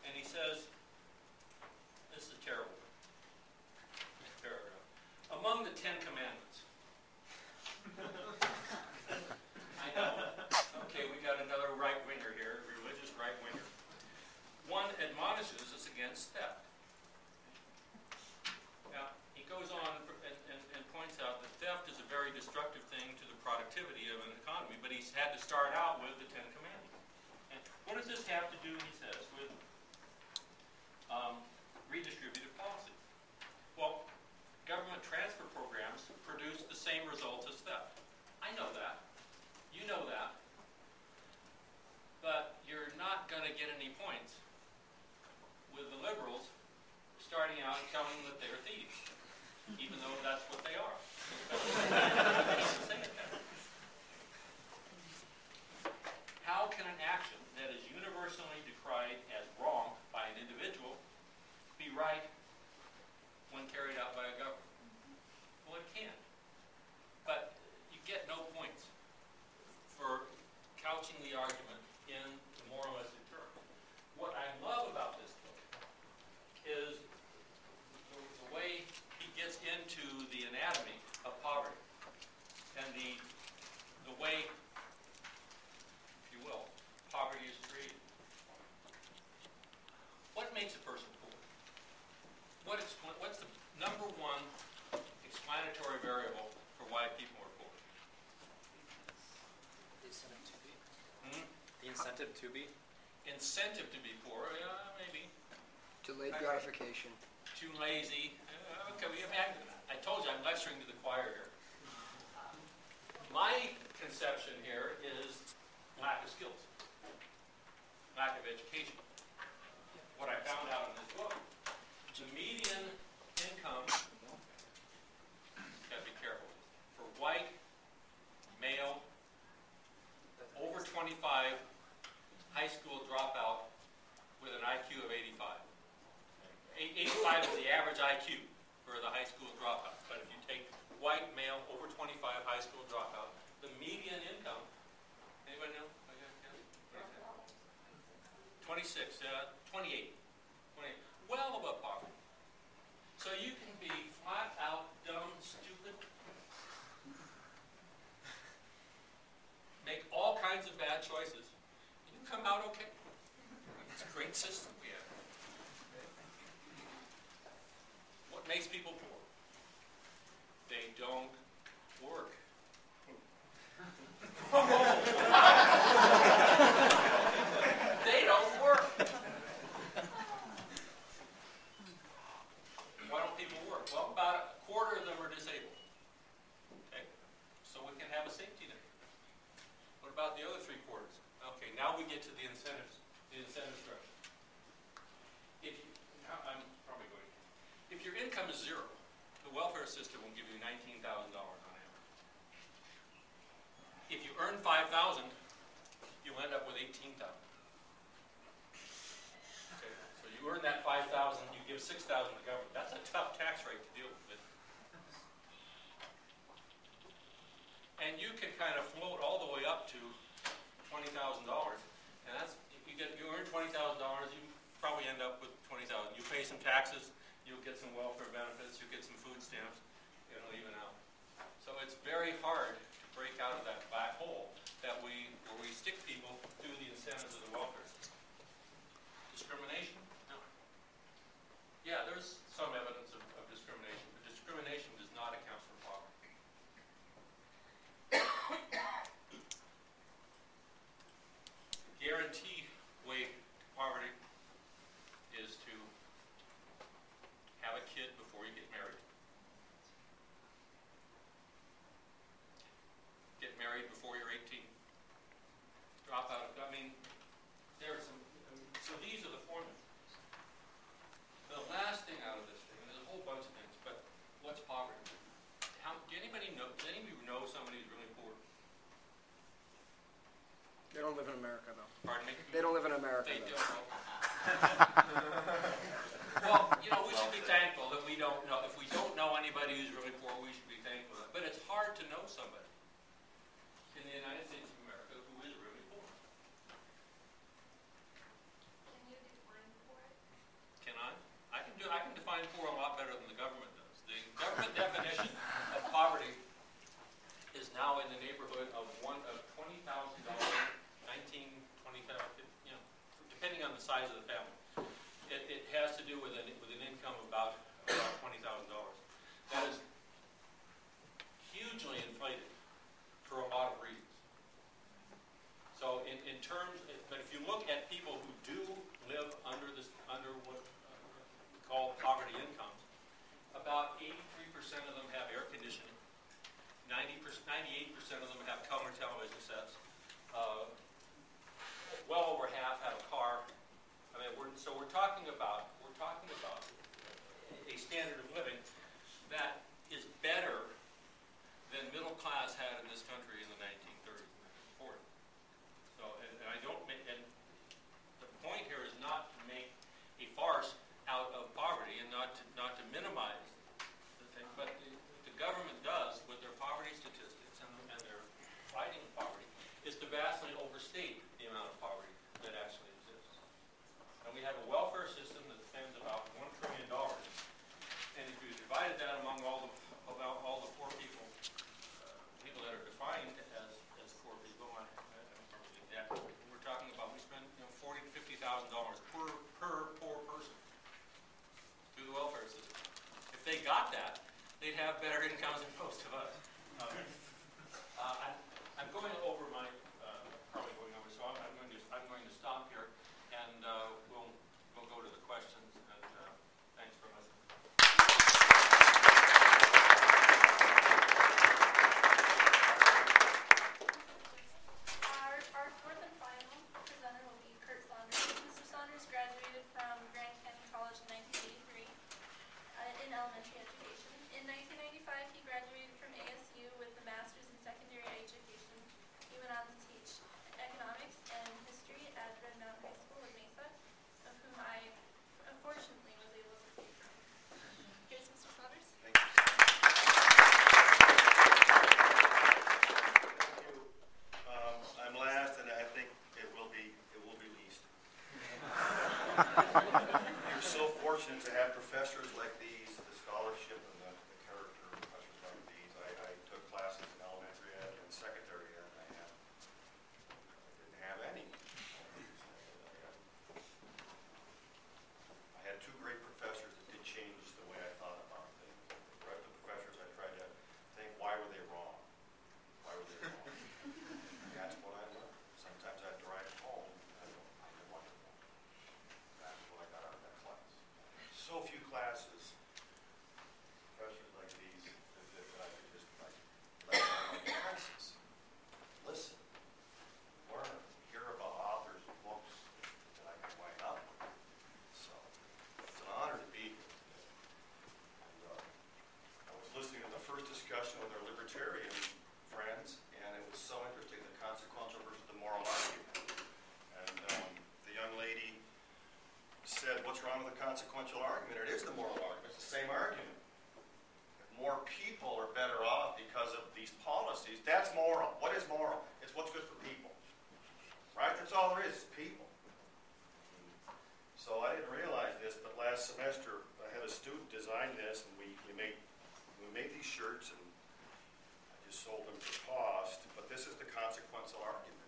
and he says, this is a terrible paragraph. Among the 10 Commandments. I know. Okay, we got another right-winger here, religious right-winger. One admonishes us against theft. Now, he goes on and points out that theft is a very destructive thing to the productivity of an economy, but he's had to start out with the 10 Commandments. And what does this have to do, he says, with redistributive policy? Well, government transfer programs produce the same results as theft. I know that. You know that. But you're not going to get any points with the liberals starting out and telling them that they're thieves, even though that's what they are. How can an action that is universally decried as wrong by an individual be right when carried out by a government? Well, it can't. But you get no points for couching the argument in the moralistic term. What I love about this book is the way he gets into the anatomy of poverty and the way, if you will, poverty is created. What makes a person poor? What's the number one explanatory variable for why people are poor? The incentive to be. The incentive to be? Incentive to be poor, maybe. Delayed gratification. Too lazy. Okay, I told you I'm lecturing to the choir here. My conception here is lack of skills, lack of education. What I found out in this book, the median income, got to be careful, for white, male, over 25, high school dropout with an IQ of 85. 85 is the average IQ for the high school dropout. But if you take white, male, over 25, high school dropout, the median income, anybody know? 26, 28. Well above poverty. So you can be flat out dumb, stupid, make all kinds of bad choices, and you come out okay. It's a great system we have. What makes people poor? They don't work. They don't work. Why don't people work? Well, about a quarter of them are disabled. Okay, so we can have a safety net. What about the other 3/4? Okay, now we get to the incentives, the incentive structure. I'm probably going to. If your income is 0, the welfare system will give you $19,000 on average. If you earn $5,000, you'll end up with $18,000. Okay, so you earn that $5,000, you give $6,000 to the government. That's a tough tax rate to deal with. And you can kind of float all the way up to $20,000, and that's you earn $20,000, you probably end up with $20,000. You pay some taxes, you'll get some welfare benefits, you'll get some food stamps, it'll even out. So it's very hard to break out of that black hole that where we stick people through the incentives of the welfare system. Discrimination? No. Yeah, there's some evidence of discrimination, but discrimination does not account for poverty. Guaranteed way to poverty is to have a kid before you get married. Get married before you're 18. Drop out of, there's some, so these are the formulas. The last thing out of this thing, there's a whole bunch of things, but what's poverty? Does anybody know somebody who's really poor? They don't live in America, though. Pardon me? They don't live in America, They though. don't. Well, we should be thankful that we don't know. If we don't know anybody who's really poor, we should be thankful. But it's hard to know somebody in the United States of America who is really poor. Can you define poor? define poor a lot better than the government does. The government definition of poverty is now in the neighborhood of $20,000, 19, 20,000, you know, depending on the size of the family. It has to do with an income of about $20,000. That is hugely inflated for a lot of reasons. So in terms, but if you look at people who do live under what we call poverty incomes, about 83% of them have air conditioning, 98% of them have color television sets, well over half have a car. I mean, we're talking about a standard of living that is better than middle class had in this country in the 1930s and 1940s. So, and I don't make, and the point here is not to make a farce out of poverty and not to minimize the thing, but the government does with their poverty statistics and their fighting poverty is to vastly overstate the amount of poverty that actually exists. And we have a welfare system that spends about $1 trillion, and if you divided that among all the poor people, people that are defined as poor people, I don't remember the exact, we're talking about we spend $40,000 to $50,000 per poor person through the welfare system. If they got that, they'd have better incomes than most of us. I'm going over my probably going over, so I'm going to stop here, and we'll go to the questions. And thanks for listening. Our fourth and final presenter will be Kurt Saunders. Mr. Saunders graduated from Grand Canyon College in 1983 in elementary education. In 1995, he graduated from ASU with a master's in secondary education. He went on to teach economics and history at Red Mountain High School in Mesa, of whom I unfortunately was able to take from. Here's Mr. Saunders. Thank you. I'm last, and I think it will be least. You're so fortunate to have professors like these, the scholarship and the character professors like these. I took classes in elementary ed and secondary ed, and I didn't have any. I had two great professors that did change the way I thought about things. The rest of the professors, I tried to think, why were they wrong? Why were they wrong? That's what I learned. Sometimes I had to write it home. I didn't want to know. That's what I got out of that class. So few classes, professors like these, that I could just like let down my classes. Listen, learn, hear about authors and books that I can wind up with. So it's an honor to be here. And I was listening to the first discussion with our libertarian friends, and it was so interesting, the consequential versus the moral argument. And the young lady said, what's wrong with the consequential argument? It is the moral argument. It's the same argument. If more people are better off because of these policies, that's moral. What is moral? It's what's good for people. Right? That's all there is people. So I didn't realize this, but last semester I had a student design this, and we made these shirts, and I just sold them for cost, but this is the consequential argument.